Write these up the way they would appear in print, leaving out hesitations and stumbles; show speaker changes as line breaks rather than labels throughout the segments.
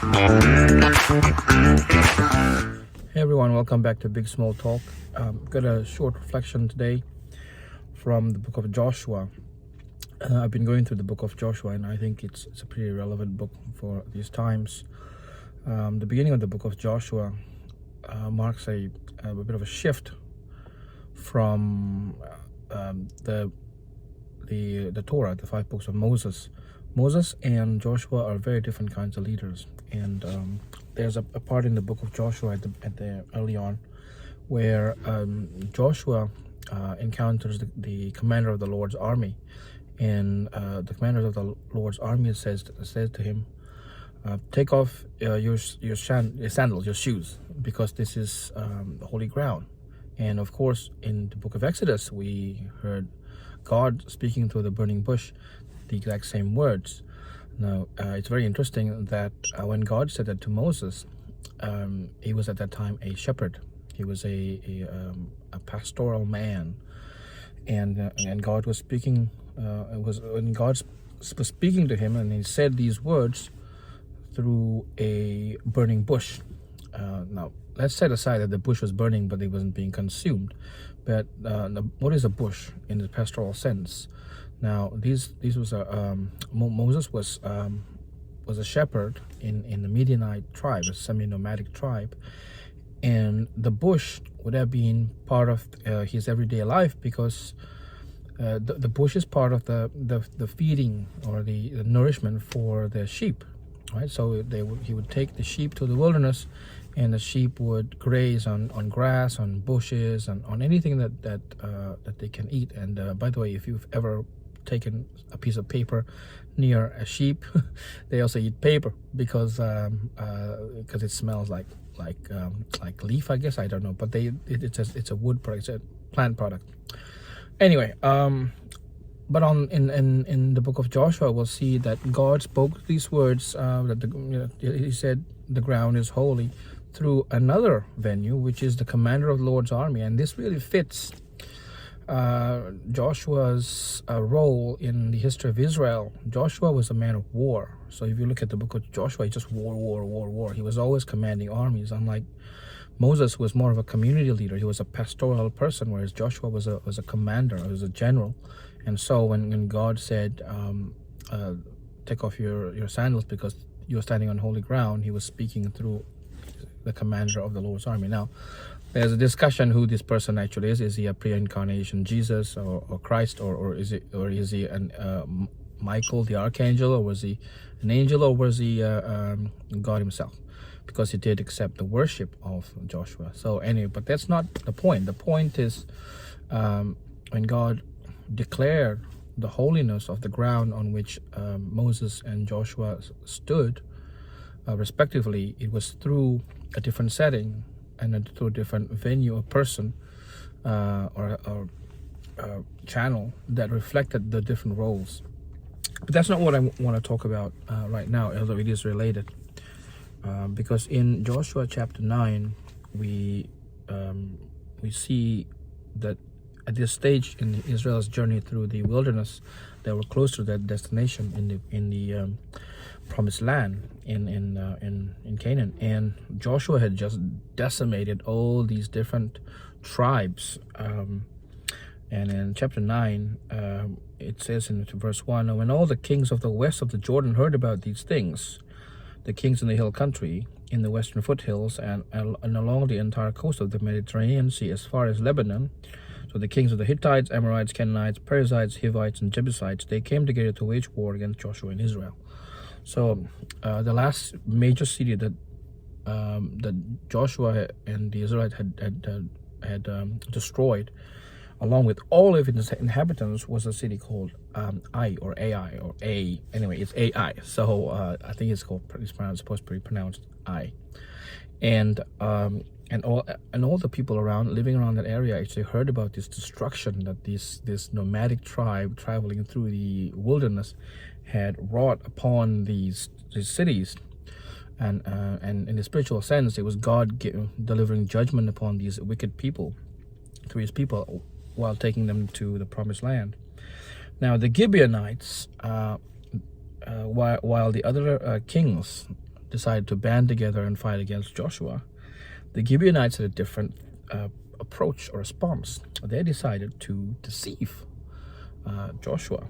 Hey everyone, welcome back to Big Small Talk. Got a short reflection today from the book of Joshua. I've been going through the book of Joshua, and I think it's a pretty relevant book for these times. The beginning of the book of Joshua marks a bit of a shift from the Torah, the 5 books of Moses. Moses and Joshua are very different kinds of leaders, and there's a part in the book of Joshua at the early on where Joshua encounters the commander of the Lord's army, and the commander of the Lord's army says to him, take off your sandals, your shoes, because this is holy ground. And of course, in the book of Exodus, we heard God speaking through the burning bush the exact same words. Now, it's very interesting that when God said that to Moses, he was at that time a shepherd. He was a pastoral man, and God was speaking. When God was speaking to him, and he said these words through a burning bush. Now, let's set aside that the bush was burning, but it wasn't being consumed. But what is a bush in the pastoral sense? Now, these was Moses was a shepherd in the Midianite tribe, a semi-nomadic tribe, and the bush would have been part of his everyday life, because the bush is part of the feeding or the nourishment for the sheep, right? So he would take the sheep to the wilderness, and the sheep would graze on grass, on bushes, and on anything that they can eat. And by the way, if you've ever taken a piece of paper near a sheep, they also eat paper because it smells like leaf, I guess. I don't know, but it's a wood product, it's a plant product. Anyway, but in the book of Joshua, we'll see that God spoke these words that he said the ground is holy through another venue, which is the commander of the Lord's army. And this really fits Joshua's role in the history of Israel. Joshua was a man of war. So if you look at the book of Joshua, he just war. He was always commanding armies, unlike Moses, who was more of a community leader. He was a pastoral person, whereas Joshua was a commander, was a general. And so when God said, take off your sandals because you're standing on holy ground, he was speaking through the commander of the Lord's army. Now, there's a discussion who this person actually is. Is he a pre-incarnation Jesus or Christ, or is he an Michael the archangel, or was he an angel, or was he God himself? Because he did accept the worship of Joshua. So anyway, but that's not the point. The point is when God declared the holiness of the ground on which Moses and Joshua stood, respectively, it was through a different setting and through a different venue or person or channel that reflected the different roles. But that's not what I want to talk about right now, although it is related. Because in Joshua chapter 9, we see that at this stage in Israel's journey through the wilderness, they were close to their destination in the promised land in Canaan, and Joshua had just decimated all these different tribes. And in chapter 9, it says in verse 1, when all the kings of the west of the Jordan heard about these things, the kings in the hill country, in the western foothills, and along the entire coast of the Mediterranean Sea as far as Lebanon, so the kings of the Hittites, Amorites, Canaanites, Perizzites, Hivites, and Jebusites, they came together to wage war against Joshua and Israel. So the last major city that Joshua and the Israelites had destroyed, along with all of its inhabitants, was a city called Ai, or Ai, or A. Anyway, it's Ai. So I think it's supposed to be pronounced I. And all the people living around that area actually heard about this destruction that this nomadic tribe traveling through the wilderness had wrought upon these cities. And in the spiritual sense, it was God delivering judgment upon these wicked people through his people while taking them to the promised land. Now, the Gibeonites, while the other kings decided to band together and fight against Joshua, the Gibeonites had a different approach or response. They decided to deceive Joshua.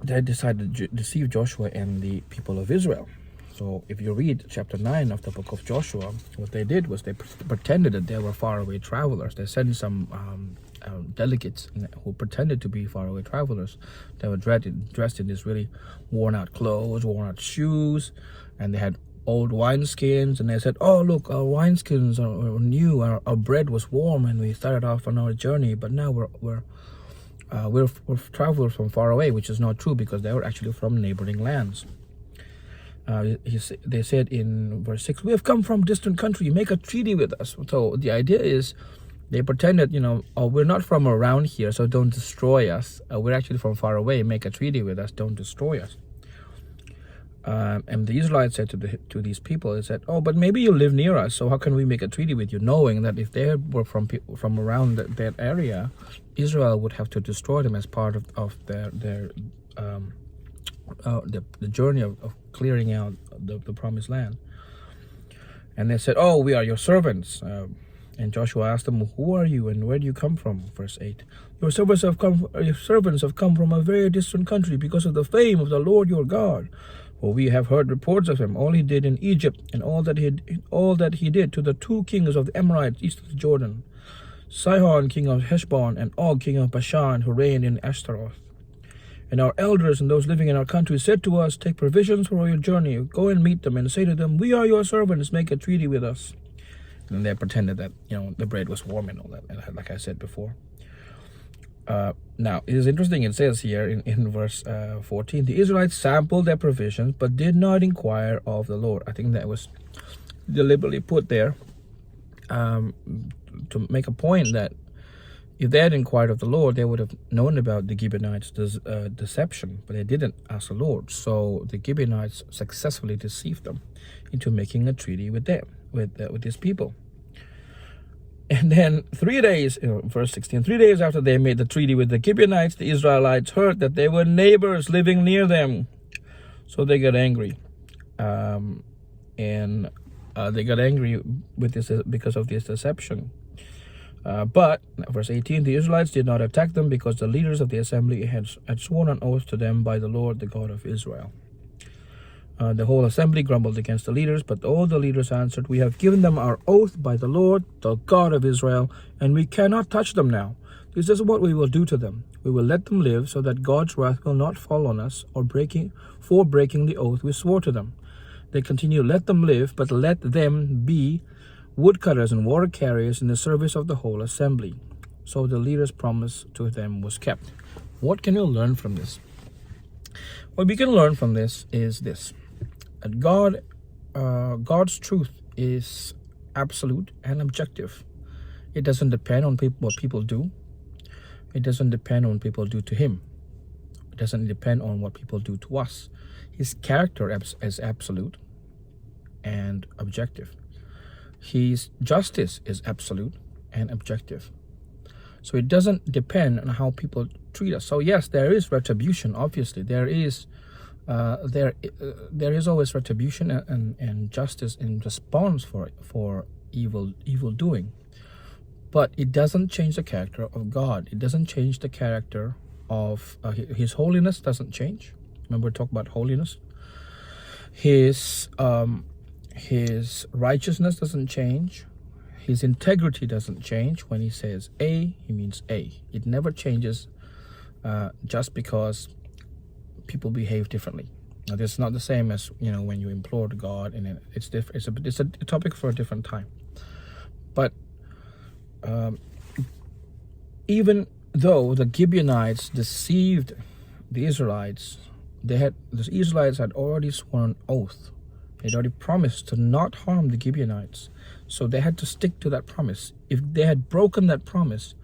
They decided to deceive Joshua and the people of Israel. So if you read chapter 9 of the book of Joshua, what they did was they pretended that they were faraway travelers. They sent some delegates who pretended to be faraway travelers. They were dressed in this really worn out clothes, worn out shoes, and they had old wineskins, and they said, "Oh, look, our wineskins are new, our bread was warm, and we started off on our journey, but now we're travelers from far away," which is not true, because they were actually from neighboring lands. They said in verse 6, "We have come from distant country, make a treaty with us." So the idea is, they pretended, "Oh, we're not from around here, so don't destroy us. We're actually from far away, make a treaty with us, don't destroy us." And the Israelites said to these people, they said, "Oh, but maybe you live near us, so how can we make a treaty with you?" Knowing that if they were from around that area, Israel would have to destroy them as part of the journey of clearing out the promised land. And they said, "Oh, we are your servants." And Joshua asked them, "Who are you and where do you come from?" Verse 8, Your servants have come from a very distant country because of the fame of the Lord your God. For we have heard reports of him, all he did in Egypt, and all that he did to the 2 kings of the Amorites east of the Jordan, Sihon king of Heshbon, and Og king of Bashan, who reigned in Ashtaroth. And our elders and those living in our country said to us, Take provisions for your journey, go and meet them, and say to them, We are your servants, make a treaty with us. And they pretended that, the bread was warm and all that, like I said before. Now, it is interesting, it says here in verse 14, the Israelites sampled their provisions, but did not inquire of the Lord. I think that was deliberately put there to make a point that if they had inquired of the Lord, they would have known about the Gibeonites' deception, but they didn't ask the Lord. So the Gibeonites successfully deceived them into making a treaty with them, with these people. And then 3 days, verse 16, 3 days after they made the treaty with the Gibeonites, the Israelites heard that they were neighbors living near them. So they got angry. And they got angry with this because of this deception. But, verse 18, the Israelites did not attack them because the leaders of the assembly had sworn an oath to them by the Lord, the God of Israel. The whole assembly grumbled against the leaders, but all the leaders answered, We have given them our oath by the Lord, the God of Israel, and we cannot touch them now. This is what we will do to them. We will let them live so that God's wrath will not fall on us for breaking the oath we swore to them. They continue, Let them live, but let them be woodcutters and water carriers in the service of the whole assembly. So the leader's promise to them was kept. What can you learn from this? What we can learn from this is this. That God's truth is absolute and objective. It doesn't depend on what people do. It doesn't depend on what people do to him. It doesn't depend on what people do to us. His character is absolute and objective. His justice is absolute and objective. So it doesn't depend on how people treat us. So yes, there is retribution. Obviously, there is always retribution and justice in response for evil doing. But it doesn't change the character of God. It doesn't change the character of his holiness. Doesn't change. Remember, we talked about holiness. His righteousness doesn't change. His integrity doesn't change. When he says A, he means A. It never changes just because people behave differently. Now, this is not the same as when you implore to God, and it's different. It's a topic for a different time. But even though the Gibeonites deceived the Israelites, the Israelites had already sworn an oath. They'd already promised to not harm the Gibeonites. So they had to stick to that promise. If they had broken that promise,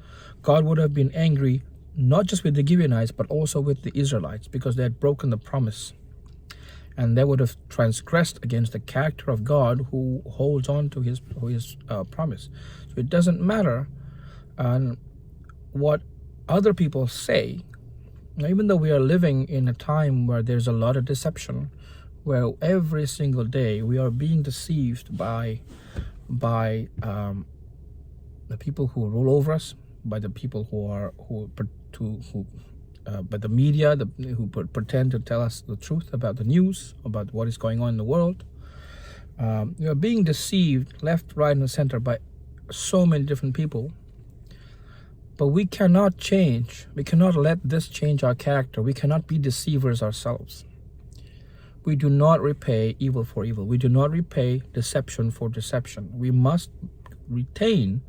God would have been angry, not just with the Gibeonites, but also with the Israelites, because they had broken the promise. And they would have transgressed against the character of God, who holds on to his promise. So it doesn't matter what other people say. Even though we are living in a time where there's a lot of deception, where every single day we are being deceived by the people who rule over us, by the people by the media, who pretend to tell us the truth about the news, about what is going on in the world. We are being deceived left, right, and center by so many different people. But we cannot change. We cannot let this change our character. We cannot be deceivers ourselves. We do not repay evil for evil. We do not repay deception for deception. We must retain,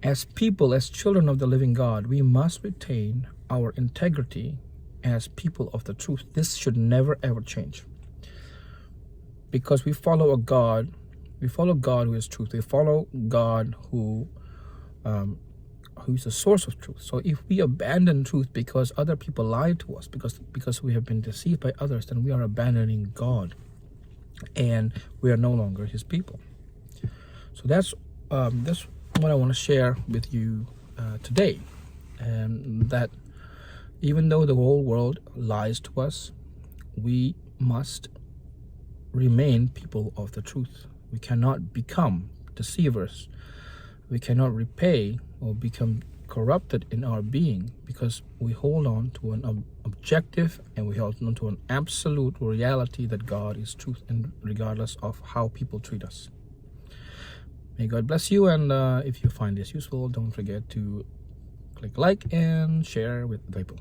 as people, as children of the living God, we must retain our integrity as people of the truth. This should never ever change. Because we follow a God, we follow God who is truth. We follow God who is the source of truth. So if we abandon truth because other people lied to us, because we have been deceived by others, then we are abandoning God, and we are no longer his people. So that's what I want to share with you today, and that even though the whole world lies to us, we must remain people of the truth. We cannot become deceivers. We cannot repay or become corrupted in our being, because we hold on to an objective, and we hold on to an absolute reality that God is truth, and regardless of how people treat us. May God bless you, and if you find this useful, don't forget to click like and share with people.